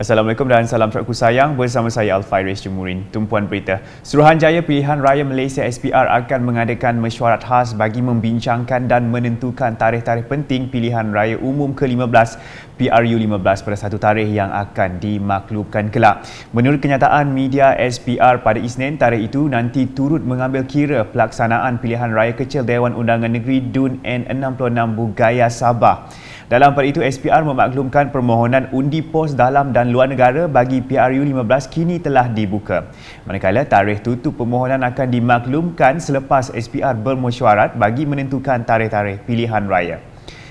Assalamualaikum dan salam Saudaraku sayang, bersama saya Al-Fairis Jemurin. Tumpuan berita, Suruhanjaya Pilihan Raya Malaysia SPR akan mengadakan mesyuarat khas bagi membincangkan dan menentukan tarikh-tarikh penting Pilihan Raya Umum ke-15 PRU15 pada satu tarikh yang akan dimaklumkan kelak. Menurut kenyataan media SPR pada Isnin, tarikh itu nanti turut mengambil kira pelaksanaan Pilihan Raya Kecil Dewan Undangan Negeri DUN N66 Bugaya Sabah. Dalam pada itu, SPR memaklumkan permohonan undi pos dalam dan luar negara bagi PRU15 kini telah dibuka. Manakala tarikh tutup permohonan akan dimaklumkan selepas SPR bermesyuarat bagi menentukan tarikh-tarikh pilihan raya.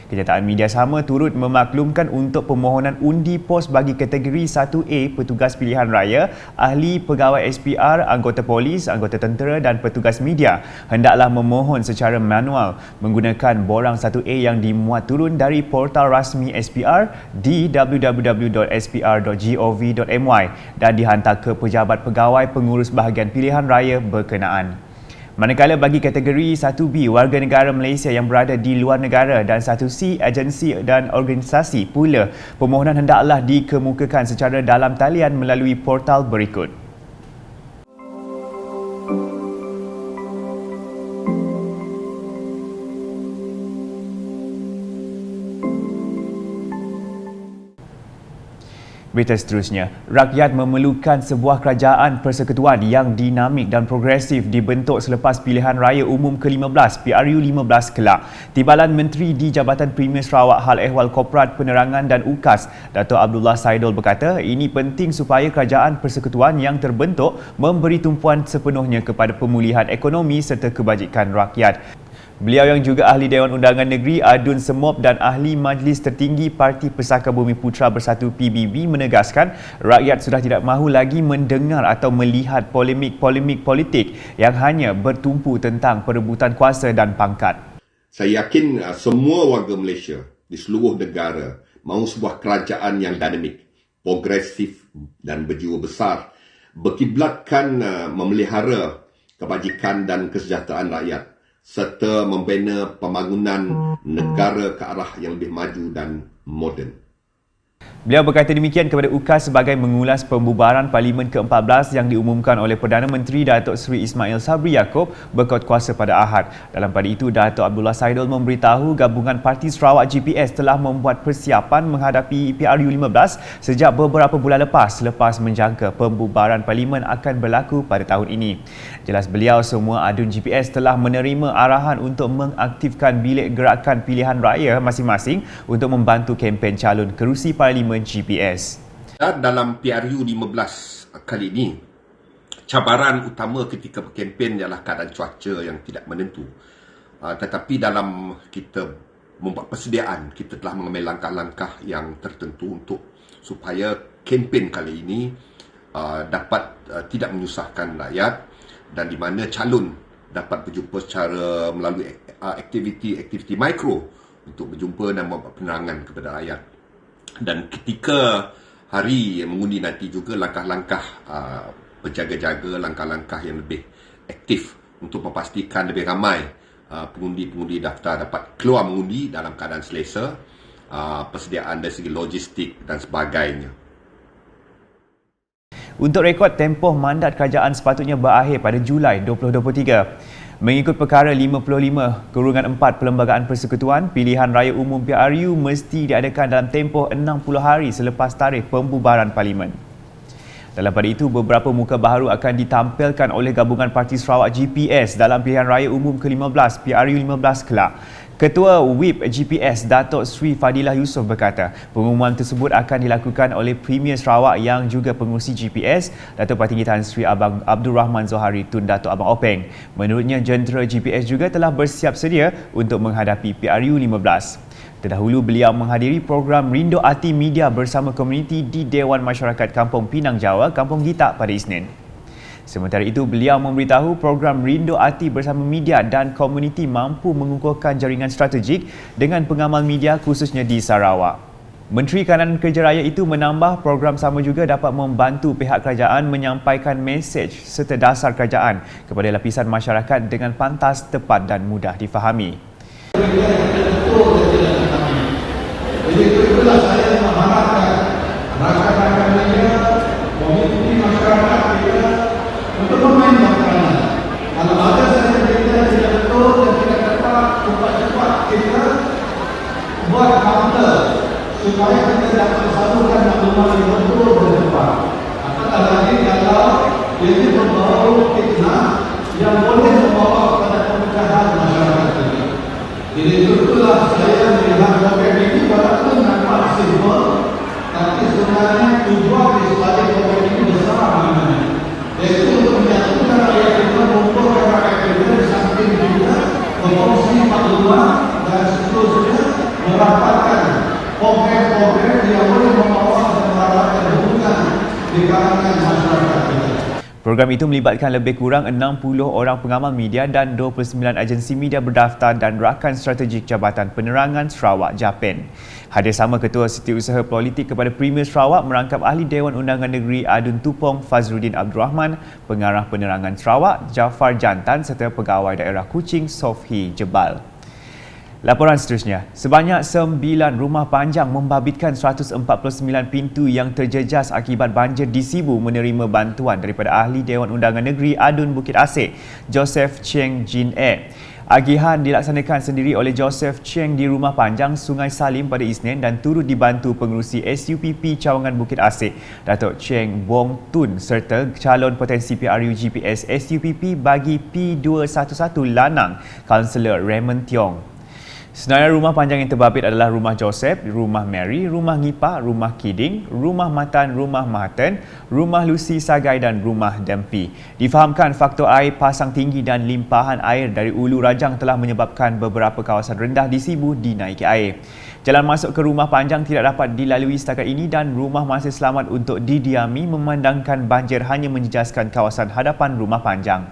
Kenyataan media sama turut memaklumkan untuk permohonan undi pos bagi kategori 1A petugas pilihan raya, ahli pegawai SPR, anggota polis, anggota tentera dan petugas media hendaklah memohon secara manual menggunakan borang 1A yang dimuat turun dari portal rasmi SPR di www.spr.gov.my dan dihantar ke pejabat pegawai pengurus bahagian pilihan raya berkenaan. Manakala bagi kategori 1B warga negara Malaysia yang berada di luar negara dan 1C agensi dan organisasi pula, permohonan hendaklah dikemukakan secara dalam talian melalui portal berikut. Berita seterusnya, rakyat memerlukan sebuah kerajaan persekutuan yang dinamik dan progresif dibentuk selepas pilihan raya umum ke-15 PRU15 kelak. Timbalan Menteri di Jabatan Premier Sarawak Hal Ehwal Korporat Penerangan dan UKAS, Dato' Abdullah Saidul berkata, ini penting supaya kerajaan persekutuan yang terbentuk memberi tumpuan sepenuhnya kepada pemulihan ekonomi serta kebajikan rakyat. Beliau yang juga ahli Dewan Undangan Negeri Adun Semop dan ahli Majlis Tertinggi Parti Pesaka Bumi Putera Bersatu PBB menegaskan rakyat sudah tidak mahu lagi mendengar atau melihat polemik-polemik politik yang hanya bertumpu tentang perebutan kuasa dan pangkat. Saya yakin semua warga Malaysia di seluruh negara mahu sebuah kerajaan yang dinamik, progresif dan berjiwa besar, berkiblatkan memelihara kebajikan dan kesejahteraan rakyat serta membina pembangunan negara ke arah yang lebih maju dan moden. Beliau berkata demikian kepada UKAS sebagai mengulas pembubaran Parlimen ke-14 yang diumumkan oleh Perdana Menteri Datuk Seri Ismail Sabri Yaakob berkot kuasa pada Ahad. Dalam pada itu, Dato' Abdullah Saidul memberitahu gabungan Parti Sarawak GPS telah membuat persiapan menghadapi PRU15 sejak beberapa bulan lepas menjangka pembubaran Parlimen akan berlaku pada tahun ini. Jelas beliau, semua adun GPS telah menerima arahan untuk mengaktifkan bilik gerakan pilihan raya masing-masing untuk membantu kempen calon kerusi Parlimen GPS. Dalam PRU15 kali ini, cabaran utama ketika berkempen ialah keadaan cuaca yang tidak menentu. Tetapi dalam kita membuat persediaan, kita telah mengambil langkah-langkah yang tertentu untuk supaya kempen kali ini dapat tidak menyusahkan rakyat dan di mana calon dapat berjumpa secara melalui aktiviti mikro untuk berjumpa dan membuat penerangan kepada rakyat. Dan ketika hari mengundi nanti juga langkah-langkah berjaga-jaga, langkah-langkah yang lebih aktif untuk memastikan lebih ramai pengundi-pengundi daftar dapat keluar mengundi dalam keadaan selesa, persediaan dari segi logistik dan sebagainya. Untuk rekod, tempoh mandat kerajaan sepatutnya berakhir pada Julai 2023. Mengikut perkara 55/4 Perlembagaan Persekutuan, pilihan raya umum PRU mesti diadakan dalam tempoh 60 hari selepas tarikh pembubaran Parlimen. Dalam pada itu, beberapa muka baharu akan ditampilkan oleh gabungan Parti Sarawak GPS dalam pilihan raya umum ke-15 PRU15 kelak. Ketua WIP GPS Datuk Sri Fadilah Yusof berkata, pengumuman tersebut akan dilakukan oleh Premier Sarawak yang juga pengurusi GPS, Datuk Partinggi Tan Sri Abang Abdul Rahman Zohari Tun Datuk Abang Openg. Menurutnya, jentera GPS juga telah bersiap sedia untuk menghadapi PRU15. Terdahulu, beliau menghadiri program Rindo Ati Media bersama komuniti di Dewan Masyarakat Kampung Pinang Jawa, Kampung Gitak pada Isnin. Sementara itu, beliau memberitahu program Rindo Ati bersama media dan komuniti mampu mengukuhkan jaringan strategik dengan pengamal media khususnya di Sarawak. Menteri Kanan Kerja Raya itu menambah program sama juga dapat membantu pihak kerajaan menyampaikan mesej serta dasar kerajaan kepada lapisan masyarakat dengan pantas, tepat dan mudah difahami. Jadi itulah saya mengharapkan rakan-rakan untuk pemain makanan. Kalau ada saja berita tidak betul dan tidak dapat cepat-cepat kita buat counter supaya kita dapat salurkan maklumat yang betul dan cepat. Apatah lagi kalau ini membawa fitnah yang boleh membawa kepada pemecahan masyarakat kita. Jadi itulah saya melihat program ini walaupun nampak simple, tapi sebenarnya tujuan di sebalik program ini besar maknanya. Yaitu untuk menyatukan rakyat kita, mengumpulkan rakyat kita di samping juga berfungsi maklumat dan seterusnya merapatkan program-program yang boleh membawa dan merapatkan hubungan di kalangan masyarakat kita. Program itu melibatkan lebih kurang 60 orang pengamal media dan 29 agensi media berdaftar dan rakan strategik Jabatan Penerangan Sarawak JAPEN. Hadir sama Ketua Setiausaha Politik kepada Premier Sarawak merangkap Ahli Dewan Undangan Negeri Adun Tupong Fazruddin Abdul Rahman, Pengarah Penerangan Sarawak Jafar Jantan serta Pegawai Daerah Kuching Sofhi Jebal. Laporan seterusnya, sebanyak 9 rumah panjang membabitkan 149 pintu yang terjejas akibat banjir di Sibu menerima bantuan daripada Ahli Dewan Undangan Negeri Adun Bukit Asih, Joseph Cheng Jin E. Agihan dilaksanakan sendiri oleh Joseph Cheng di Rumah Panjang Sungai Salim pada Isnin dan turut dibantu pengerusi SUPP Cawangan Bukit Asih, Datuk Cheng Bong Tun serta calon potensi PRU GPS SUPP bagi P211 Lanang, Kaunselor Raymond Tiong. Senarai rumah panjang yang terbabit adalah Rumah Joseph, Rumah Mary, Rumah Ngipa, Rumah Kiding, Rumah Matan, Rumah Mahathir, Rumah Lucy Sagai dan Rumah Dempi. Difahamkan faktor air pasang tinggi dan limpahan air dari Ulu Rajang telah menyebabkan beberapa kawasan rendah di Sibu dinaiki air. Jalan masuk ke rumah panjang tidak dapat dilalui setakat ini dan rumah masih selamat untuk didiami memandangkan banjir hanya menjejaskan kawasan hadapan rumah panjang.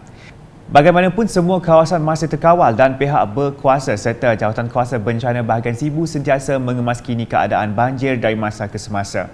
Bagaimanapun, semua kawasan masih terkawal dan pihak berkuasa serta Jawatankuasa Bencana Bahagian Sibu sentiasa mengemaskini keadaan banjir dari masa ke semasa.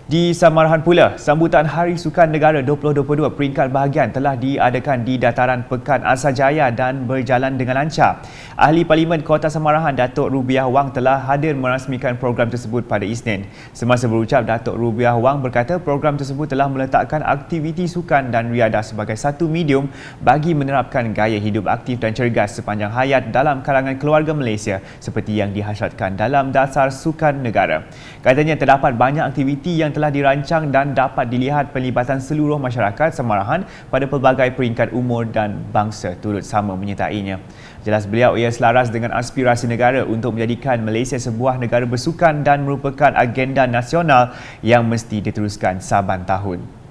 Di Samarahan pula, sambutan Hari Sukan Negara 2022 peringkat bahagian telah diadakan di Dataran Pekan Asajaya dan berjalan dengan lancar. Ahli Parlimen Kota Samarahan Datuk Rubiah Wang telah hadir merasmikan program tersebut pada Isnin. Semasa berucap, Datuk Rubiah Wang berkata program tersebut telah meletakkan aktiviti sukan dan riadah sebagai satu medium bagi menerapkan gaya hidup aktif dan cergas sepanjang hayat dalam kalangan keluarga Malaysia seperti yang dihasratkan dalam Dasar Sukan Negara. Katanya terdapat banyak aktiviti yang telah dirancang dan dapat dilihat pelibatan seluruh masyarakat Samarahan pada pelbagai peringkat umur dan bangsa turut sama menyertainya. Jelas beliau ia selaras dengan aspirasi negara untuk menjadikan Malaysia sebuah negara bersukan dan merupakan agenda nasional yang mesti diteruskan saban tahun.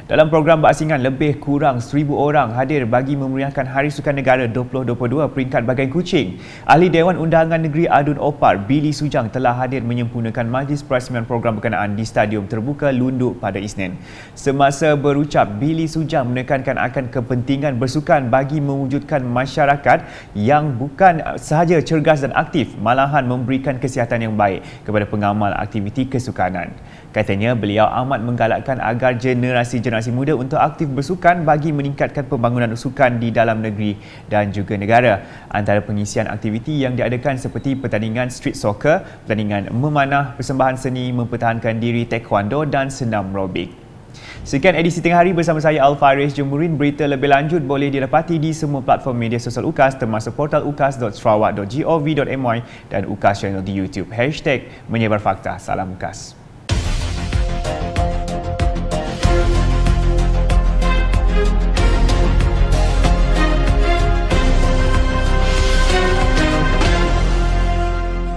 Dalam program berasingan, lebih kurang 1,000 orang hadir bagi memeriahkan Hari Sukan Negara 2022 peringkat bahagian Kuching. Ahli Dewan Undangan Negeri Adun Opar, Billy Sujang telah hadir menyempurnakan majlis perasmian program berkenaan di Stadium Terbuka Lunduk pada Isnin. Semasa berucap, Billy Sujang menekankan akan kepentingan bersukan bagi mewujudkan masyarakat yang bukan sahaja cergas dan aktif, malahan memberikan kesihatan yang baik kepada pengamal aktiviti kesukanan. Katanya beliau amat menggalakkan agar generasi-generasi muda untuk aktif bersukan bagi meningkatkan pembangunan sukan di dalam negeri dan juga negara. Antara pengisian aktiviti yang diadakan seperti pertandingan street soccer, pertandingan memanah, persembahan seni, mempertahankan diri, taekwondo dan senam aerobik. Sekian edisi tengah hari bersama saya Al-Faris Jemurin. Berita lebih lanjut boleh didapati di semua platform media sosial UKAS termasuk portal ukas.sarawak.gov.my dan UKAS channel di YouTube. #Menyebar Fakta. Salam UKAS.